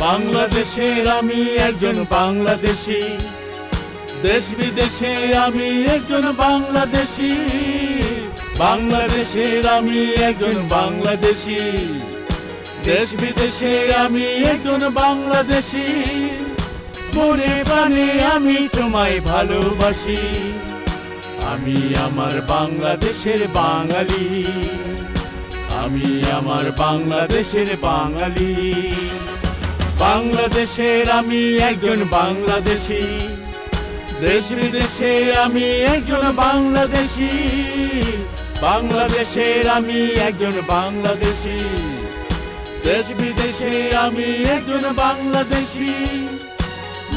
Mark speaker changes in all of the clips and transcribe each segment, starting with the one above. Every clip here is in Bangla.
Speaker 1: বাংলাদেশের আমি একজন বাংলাদেশী, দেশ বিদেশে আমি একজন বাংলাদেশী। বাংলাদেশের আমি একজন বাংলাদেশী, দেশ বিদেশে আমি একজন বাংলাদেশী। মনে প্রাণে আমি তোমায় ভালোবাসি, আমি আমার বাংলাদেশের বাঙালি, আমি আমার বাংলাদেশের বাঙালি। বাংলাদেশের আমি একজন বাংলাদেশী, দেশ বিদেশে আমি একজন বাংলাদেশী। বাংলাদেশের আমি একজন বাংলাদেশী, দেশ বিদেশে আমি একজন বাংলাদেশী।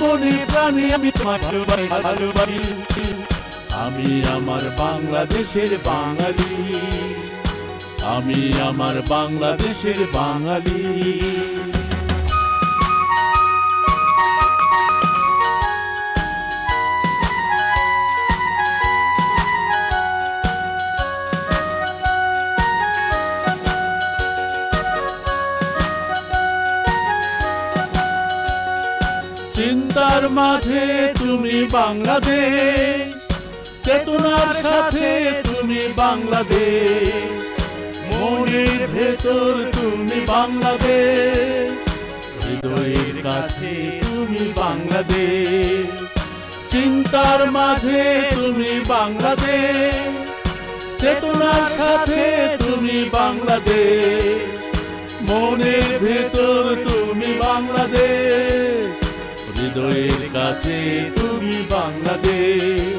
Speaker 1: মনে প্রাণে আমি তোমায় ভালোবাসি, আমি আমার বাংলাদেশের বাঙালি, আমি আমার বাংলাদেশের বাঙালি। চিন্তার মাঝে তুমি বাংলাদেশ, চেতনার সাথে তুমি বাংলাদেশ, মনের ভেতর তুমি বাংলাদেশ, হৃদয়ের কাছে তুমি বাংলাদেশ। চিন্তার মাঝে তুমি বাংলাদেশ, চেতনার সাথে তুমি বাংলাদেশ, মনের ভেতর তুমি বাংলাদেশ, হৃদয়ের কাছে তুমি বাংলাদেশ।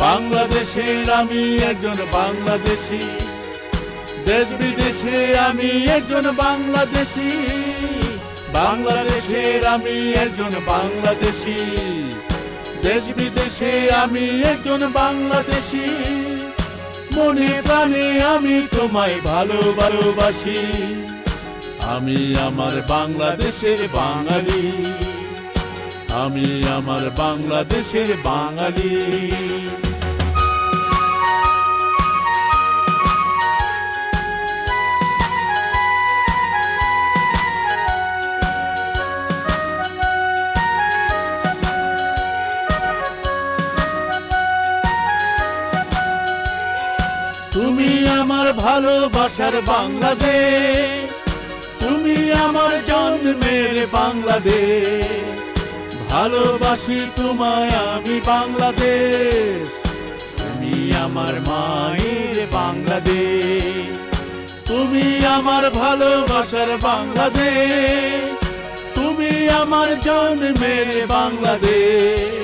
Speaker 1: বাংলাদেশের আমি একজন বাংলাদেশী, দেশ বিদেশে আমি একজন বাংলাদেশী। বাংলাদেশের আমি একজন বাংলাদেশী, দেশ বিদেশে আমি একজন বাংলাদেশী। মনে প্রাণে আমি তোমায় ভালোবাসি, আমি আমার বাংলাদেশের বাঙালি, আমি আমার বাংলাদেশের বাঙালি। তুমি আমার ভালোবাসার বাংলাদেশ, তুমি আমার জন্মের বাংলাদেশ। ভালোবাসি তোমায় আমি বাংলাদেশ, তুমি আমার মায়ের বাংলাদেশ। তুমি আমার ভালোবাসার বাংলাদেশ, তুমি আমার জন্মের বাংলাদেশ।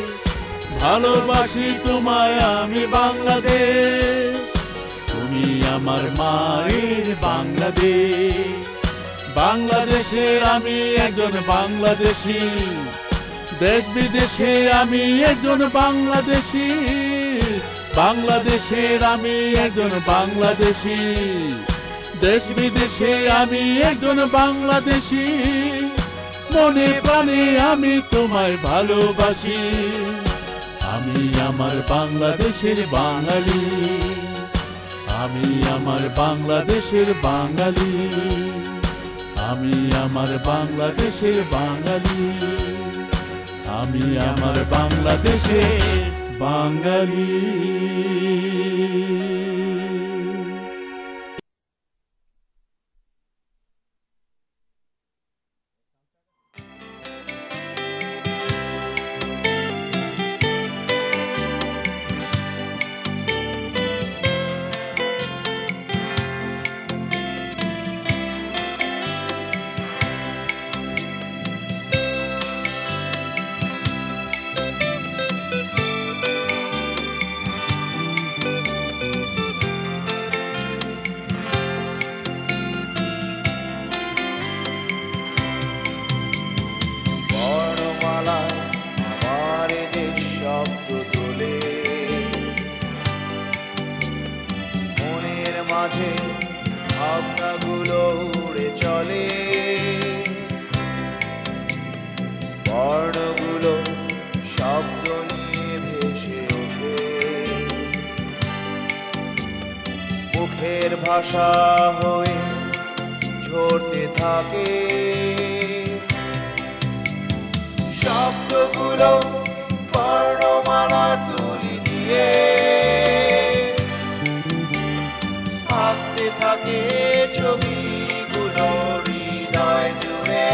Speaker 1: ভালোবাসি তোমায় আমি বাংলাদেশ, তুমি আমার মায়ের বাংলাদেশ। বাংলাদেশের আমি একজন বাংলাদেশী, দেশ বিদেশে আমি একজন বাংলাদেশী। বাংলাদেশের আমি একজন বাংলাদেশী, দেশ বিদেশে আমি একজন বাংলাদেশী। মনে প্রাণে আমি তোমায় ভালোবাসি, আমি আমার বাংলাদেশের বাঙালি, আমি আমার বাংলাদেশের বাঙালি, আমি আমার বাংলাদেশের বাঙালি, আমি আমার বাংলাদেশের বাঙালি।
Speaker 2: মাঝে ভাবনাগুলো উড়ে চলে, বর্ণগুলো শব্দ নিয়ে ভেসে ওঠে, মুখের ভাষা হয়ে ঝরতে থাকে শব্দগুলো বর্ণমালা তুলি দিয়ে আঁকতে থাকে ছবিগুলো হৃদয় জুড়ে।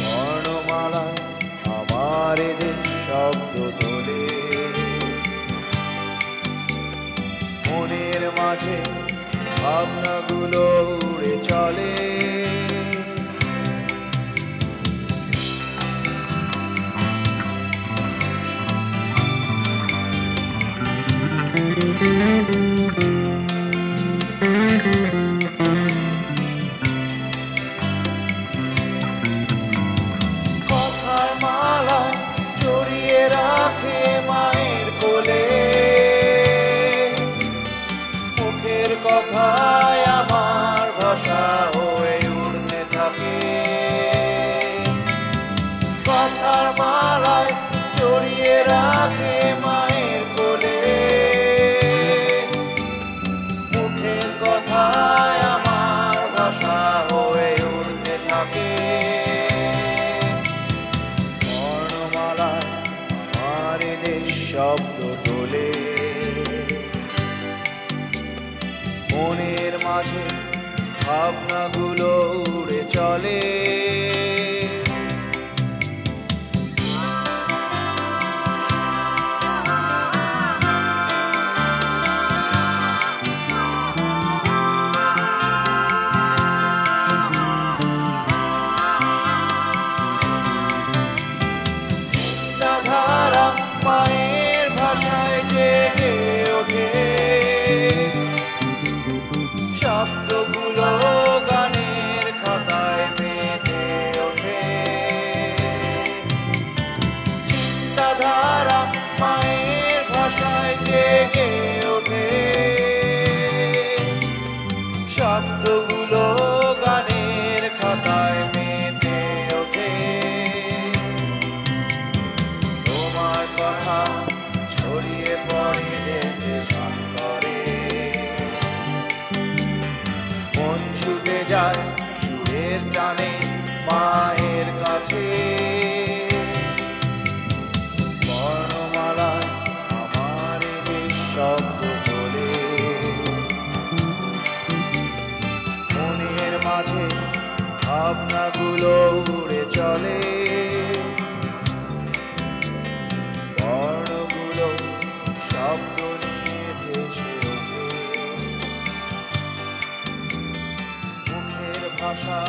Speaker 2: বর্ণমালা আমার এদের শব্দ তোলে, মনের মাঝে ভাবনাগুলো উড়ে চলে। কথার মালা জড়িয়ে রাখে মায়ের কোলে, মুখের কথায় আমার ভাষা হয়ে উড়তে থাকে। কথার মালায় জড়িয়ে রাখে মায়ের কোলে, মুখের কথায় আমার ভাষা হয়ে উড়তে থাকে। বর্ণমালায় আমার দেশ শব্দ তোলে, মনের মাঝে ভাবনাগুলো উড়ে চলে। চিন্তাধারা মায়ের ভাষায় জেগে ওঠে, শব্দগুলো গানের খাতায় মেতে ওঠে। চিন্তাধারা মায়ের ভাষায় জেগে ওঠে, শব্দগুলো গানের খাতায় মেতে ওঠে। তোমার কথা ছড়িয়ে পড়ে দেশে সন্তরে, মন ছুটে যায় সুরের টানে মায়ের কাছে। বর্ণমালা আমার দেশ শব্দ তোলে, মনের মাঝে ভাবনাগুলো উড়ে চলে। বর্ণগুলো শব্দ নিয়ে ভেসে ওঠে, মুখের ভাষা